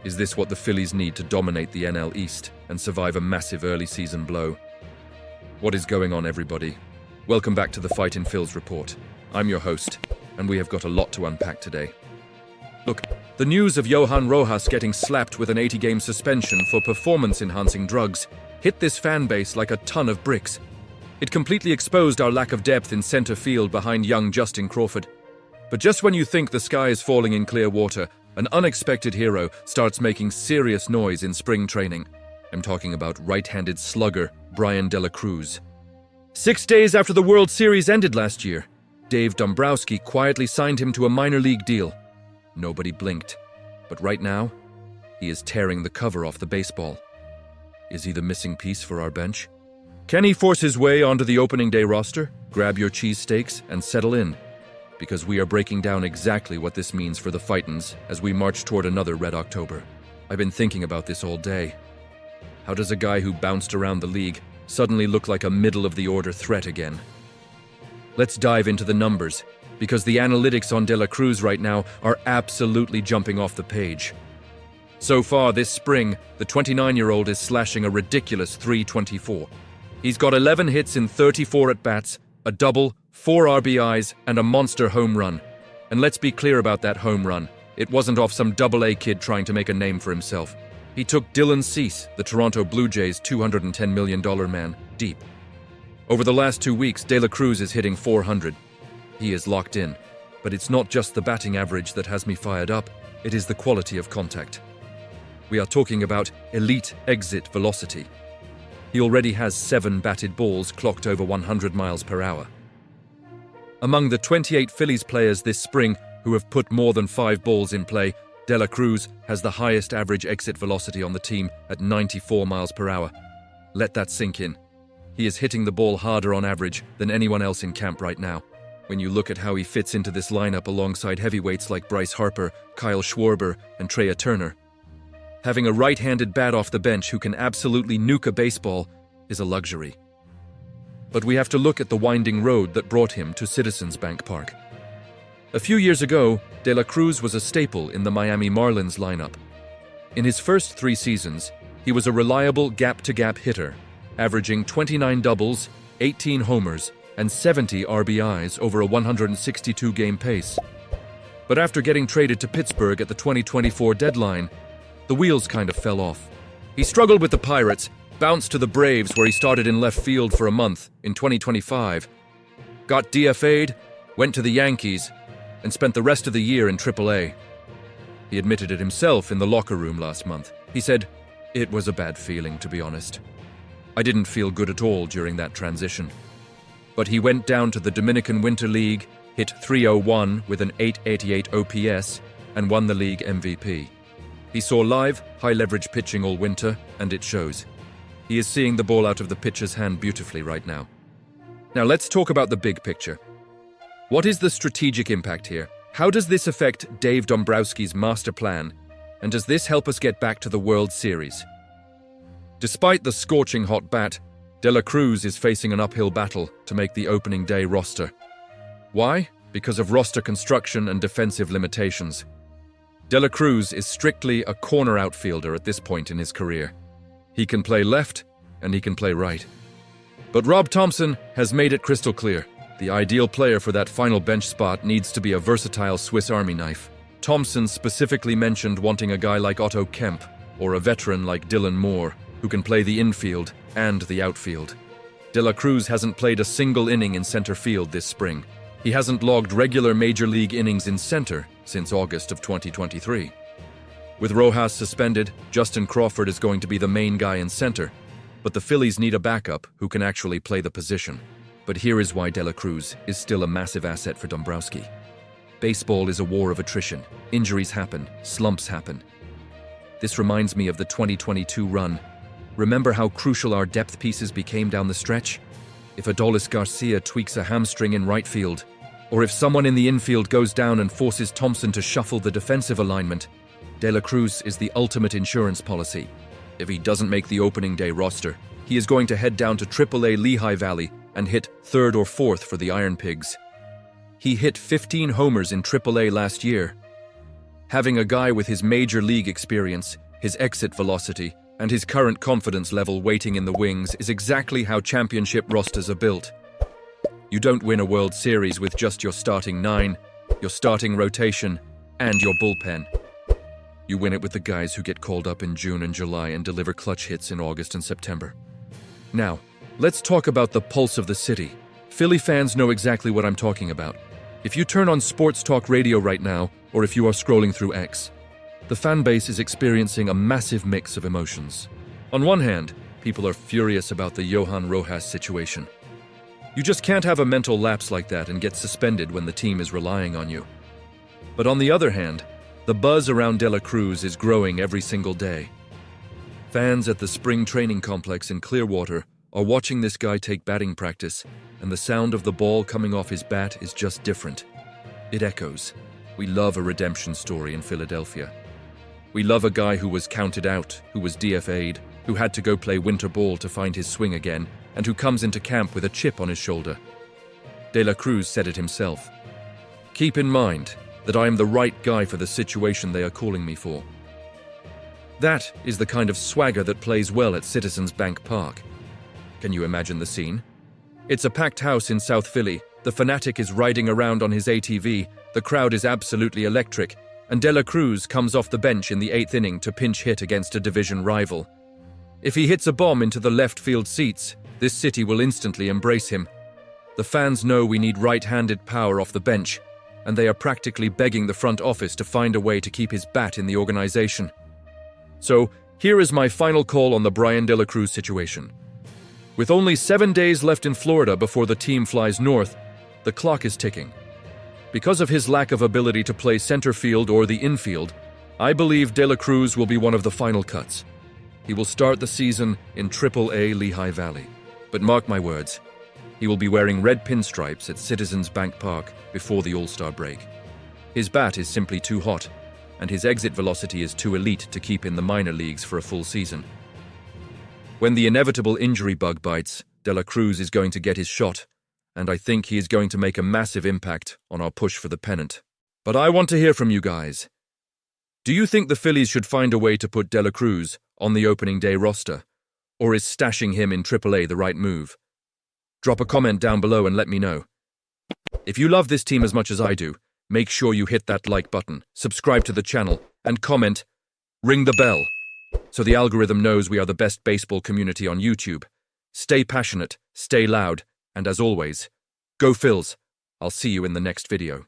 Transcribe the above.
Is this what the Phillies need to dominate the NL East and survive a massive early season blow? What is going on, everybody? Welcome back to the Fightin Phils report. I'm your host, and we have got a lot to unpack today. Look, the news of Johan Rojas getting slapped with an 80-game suspension for performance-enhancing drugs hit this fan base like a ton of bricks. It completely exposed our lack of depth in center field behind young Justin Crawford. But just when you think the sky is falling in clear water, an unexpected hero starts making serious noise in spring training. I'm talking about right-handed slugger Bryan De La Cruz. 6 days after the World Series ended last year, Dave Dombrowski quietly signed him to a minor league deal. Nobody blinked. But right now, he is tearing the cover off the baseball. Is he the missing piece for our bench? Can he force his way onto the opening day roster? Grab your cheesesteaks and settle in, because we are breaking down exactly what this means for the Phitins as we march toward another Red October. I've been thinking about this all day. How does a guy who bounced around the league suddenly look like a middle-of-the-order threat again? Let's dive into the numbers, because the analytics on De La Cruz right now are absolutely jumping off the page. So far this spring, the 29-year-old is slashing a ridiculous .324. He's got 11 hits in 34 at-bats, a double, 4 RBIs, and a monster home run. And let's be clear about that home run. It wasn't off some double-A kid trying to make a name for himself. He took Dylan Cease, the Toronto Blue Jays' $210 million man, deep. Over the last 2 weeks, De La Cruz is hitting .400. He is locked in. But it's not just the batting average that has me fired up, it is the quality of contact. We are talking about elite exit velocity. He already has 7 batted balls clocked over 100 miles per hour. Among the 28 Phillies players this spring who have put more than 5 balls in play, De La Cruz has the highest average exit velocity on the team at 94 miles per hour. Let that sink in. He is hitting the ball harder on average than anyone else in camp right now. When you look at how he fits into this lineup alongside heavyweights like Bryce Harper, Kyle Schwarber, and Trea Turner, having a right-handed bat off the bench who can absolutely nuke a baseball is a luxury. But we have to look at the winding road that brought him to Citizens Bank Park. A few years ago, De La Cruz was a staple in the Miami Marlins lineup. In his first 3 seasons, he was a reliable gap-to-gap hitter, averaging 29 doubles, 18 homers, and 70 RBIs over a 162-game pace. But after getting traded to Pittsburgh at the 2024 deadline, the wheels kind of fell off. He struggled with the Pirates, bounced to the Braves where he started in left field for a month in 2025, got DFA'd, went to the Yankees, and spent the rest of the year in AAA. He admitted it himself in the locker room last month. He said, "It was a bad feeling, to be honest. I didn't feel good at all during that transition." But he went down to the Dominican Winter League, hit .301 with an .888 OPS, and won the league MVP. He saw live, high-leverage pitching all winter, and it shows. He is seeing the ball out of the pitcher's hand beautifully right now. Now let's talk about the big picture. What is the strategic impact here? How does this affect Dave Dombrowski's master plan? And does this help us get back to the World Series? Despite the scorching hot bat, De La Cruz is facing an uphill battle to make the opening day roster. Why? Because of roster construction and defensive limitations. De La Cruz is strictly a corner outfielder at this point in his career. He can play left, and he can play right. But Rob Thompson has made it crystal clear. The ideal player for that final bench spot needs to be a versatile Swiss Army knife. Thompson specifically mentioned wanting a guy like Otto Kemp, or a veteran like Dylan Moore, who can play the infield and the outfield. De La Cruz hasn't played a single inning in center field this spring. He hasn't logged regular major league innings in center since August of 2023. With Rojas suspended, Justin Crawford is going to be the main guy in center, but the Phillies need a backup who can actually play the position. But here is why De La Cruz is still a massive asset for Dombrowski. Baseball is a war of attrition. Injuries happen, slumps happen. This reminds me of the 2022 run. Remember how crucial our depth pieces became down the stretch? If Adolis Garcia tweaks a hamstring in right field, or if someone in the infield goes down and forces Thompson to shuffle the defensive alignment, De La Cruz is the ultimate insurance policy. If he doesn't make the opening day roster, he is going to head down to AAA Lehigh Valley and hit 3rd or 4th for the Iron Pigs. He hit 15 homers in AAA last year. Having a guy with his major league experience, his exit velocity, and his current confidence level waiting in the wings is exactly how championship rosters are built. You don't win a World Series with just your starting nine, your starting rotation, and your bullpen. You win it with the guys who get called up in June and July and deliver clutch hits in August and September. Now, let's talk about the pulse of the city. Philly fans know exactly what I'm talking about. If you turn on sports talk radio right now, or if you are scrolling through X, the fan base is experiencing a massive mix of emotions. On one hand, people are furious about the Johan Rojas situation. You just can't have a mental lapse like that and get suspended when the team is relying on you. But on the other hand, the buzz around De La Cruz is growing every single day. Fans at the spring training complex in Clearwater are watching this guy take batting practice, and the sound of the ball coming off his bat is just different. It echoes. We love a redemption story in Philadelphia. We love a guy who was counted out, who was DFA'd, who had to go play winter ball to find his swing again, and who comes into camp with a chip on his shoulder. De La Cruz said it himself. Keep in mind that I am the right guy for the situation they are calling me for. That is the kind of swagger that plays well at Citizens Bank Park. Can you imagine the scene? It's a packed house in South Philly, the fanatic is riding around on his ATV, the crowd is absolutely electric, and De La Cruz comes off the bench in the 8th inning to pinch hit against a division rival. If he hits a bomb into the left field seats, this city will instantly embrace him. The fans know we need right-handed power off the bench, and they are practically begging the front office to find a way to keep his bat in the organization. So, here is my final call on the Bryan De La Cruz situation. With only 7 days left in Florida before the team flies north, the clock is ticking. Because of his lack of ability to play center field or the infield, I believe De La Cruz will be one of the final cuts. He will start the season in Triple-A Lehigh Valley. But mark my words, he will be wearing red pinstripes at Citizens Bank Park before the All-Star break. His bat is simply too hot, and his exit velocity is too elite to keep in the minor leagues for a full season. When the inevitable injury bug bites, De La Cruz is going to get his shot, and I think he is going to make a massive impact on our push for the pennant. But I want to hear from you guys. Do you think the Phillies should find a way to put De La Cruz on the opening day roster, or is stashing him in Triple-A the right move? Drop a comment down below and let me know. If you love this team as much as I do, make sure you hit that like button, subscribe to the channel, and comment, ring the bell, so the algorithm knows we are the best baseball community on YouTube. Stay passionate, stay loud, and as always, go Phils. I'll see you in the next video.